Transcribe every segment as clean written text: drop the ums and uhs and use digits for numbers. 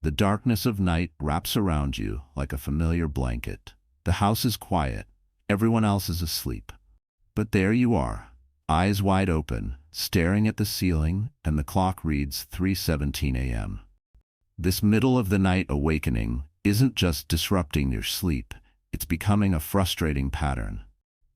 The darkness of night wraps around you like a familiar blanket. The house is quiet. Everyone else is asleep. But there you are, eyes wide open, staring at the ceiling, and the clock reads 3:17 a.m. This middle-of-the-night awakening isn't just disrupting your sleep, it's becoming a frustrating pattern.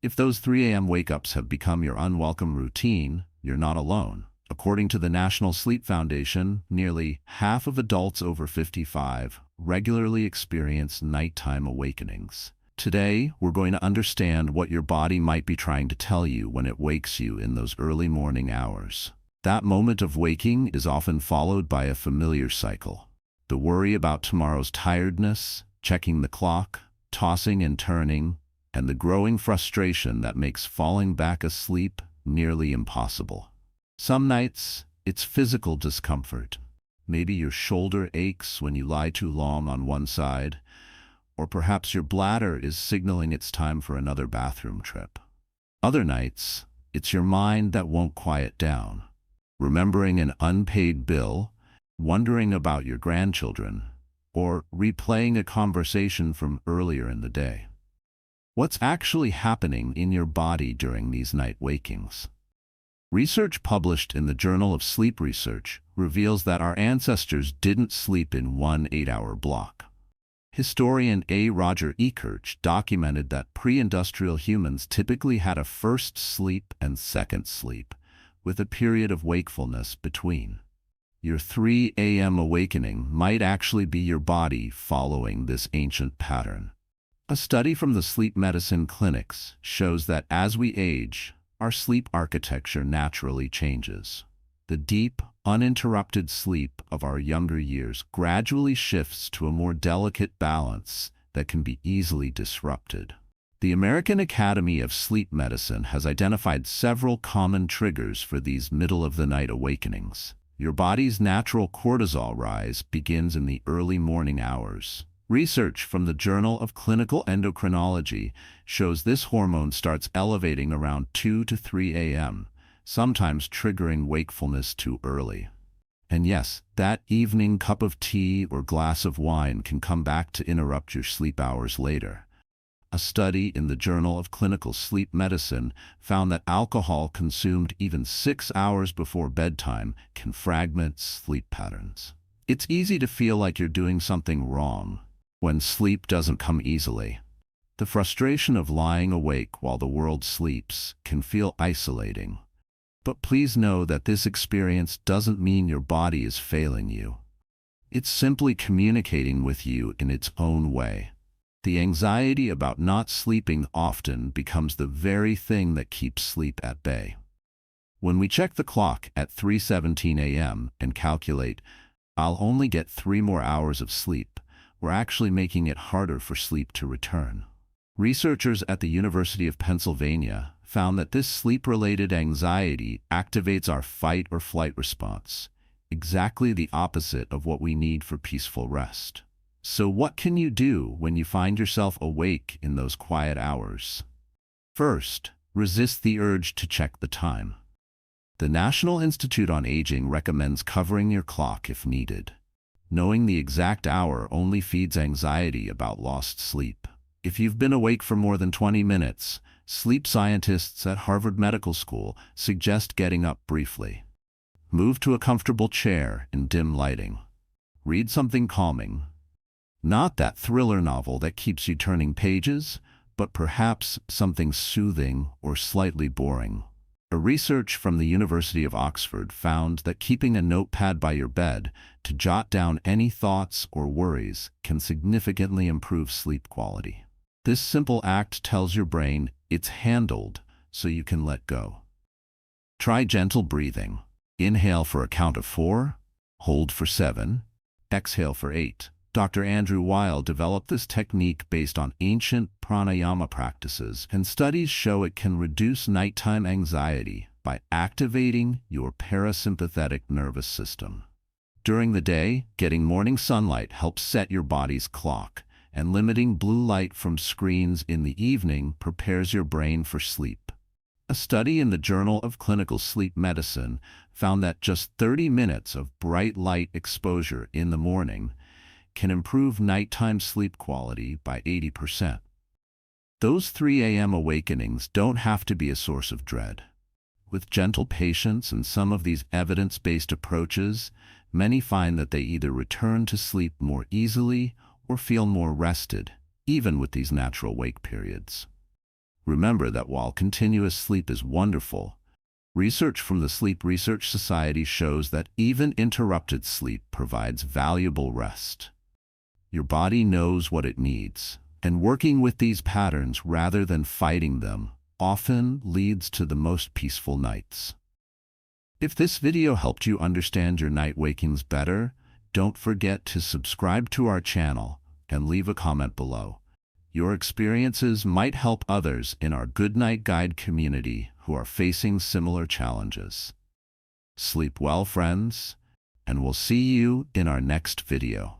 If those 3 a.m. wake-ups have become your unwelcome routine, you're not alone. According to the National Sleep Foundation, nearly half of adults over 55 regularly experience nighttime awakenings. Today, we're going to understand what your body might be trying to tell you when it wakes you in those early morning hours. That moment of waking is often followed by a familiar cycle. The worry about tomorrow's tiredness, checking the clock, tossing and turning, and the growing frustration that makes falling back asleep nearly impossible. Some nights, it's physical discomfort. Maybe your shoulder aches when you lie too long on one side, or perhaps your bladder is signaling it's time for another bathroom trip. Other nights, it's your mind that won't quiet down, remembering an unpaid bill, wondering about your grandchildren, or replaying a conversation from earlier in the day. What's actually happening in your body during these night wakings? Research published in the Journal of Sleep Research reveals that our ancestors didn't sleep in one 8-hour block. Historian A. Roger Ekirch documented that pre-industrial humans typically had a first sleep and second sleep, with a period of wakefulness between. Your 3 a.m. awakening might actually be your body following this ancient pattern. A study from the sleep medicine clinics shows that as we age, our sleep architecture naturally changes. The deep, uninterrupted sleep of our younger years gradually shifts to a more delicate balance that can be easily disrupted. The American Academy of Sleep Medicine has identified several common triggers for these middle-of-the-night awakenings. Your body's natural cortisol rise begins in the early morning hours. Research from the Journal of Clinical Endocrinology shows this hormone starts elevating around 2 to 3 a.m., sometimes triggering wakefulness too early. And yes, that evening cup of tea or glass of wine can come back to interrupt your sleep hours later. A study in the Journal of Clinical Sleep Medicine found that alcohol consumed even 6 hours before bedtime can fragment sleep patterns. It's easy to feel like you're doing something wrong when sleep doesn't come easily. The frustration of lying awake while the world sleeps can feel isolating. But please know that this experience doesn't mean your body is failing you. It's simply communicating with you in its own way. The anxiety about not sleeping often becomes the very thing that keeps sleep at bay. When we check the clock at 3:17 a.m. and calculate, "I'll only get 3 more hours of sleep," we're actually making it harder for sleep to return. Researchers at the University of Pennsylvania found that this sleep-related anxiety activates our fight or flight response, exactly the opposite of what we need for peaceful rest. So what can you do when you find yourself awake in those quiet hours? First, resist the urge to check the time. The National Institute on Aging recommends covering your clock if needed. Knowing the exact hour only feeds anxiety about lost sleep. If you've been awake for more than 20 minutes, sleep scientists at Harvard Medical School suggest getting up briefly. Move to a comfortable chair in dim lighting. Read something calming. Not that thriller novel that keeps you turning pages, but perhaps something soothing or slightly boring. A research from the University of Oxford found that keeping a notepad by your bed to jot down any thoughts or worries can significantly improve sleep quality. This simple act tells your brain it's handled so you can let go. Try gentle breathing. Inhale for a count of 4, hold for 7, exhale for 8. Dr. Andrew Weil developed this technique based on ancient pranayama practices, and studies show it can reduce nighttime anxiety by activating your parasympathetic nervous system. During the day, getting morning sunlight helps set your body's clock, and limiting blue light from screens in the evening prepares your brain for sleep. A study in the Journal of Clinical Sleep Medicine found that just 30 minutes of bright light exposure in the morning can improve nighttime sleep quality by 80%. Those 3 a.m. awakenings don't have to be a source of dread. With gentle patience and some of these evidence-based approaches, many find that they either return to sleep more easily or feel more rested, even with these natural wake periods. Remember that while continuous sleep is wonderful, research from the Sleep Research Society shows that even interrupted sleep provides valuable rest. Your body knows what it needs, and working with these patterns rather than fighting them often leads to the most peaceful nights. If this video helped you understand your night wakings better, don't forget to subscribe to our channel and leave a comment below. Your experiences might help others in our Good Night Guide community who are facing similar challenges. Sleep well, friends, and we'll see you in our next video.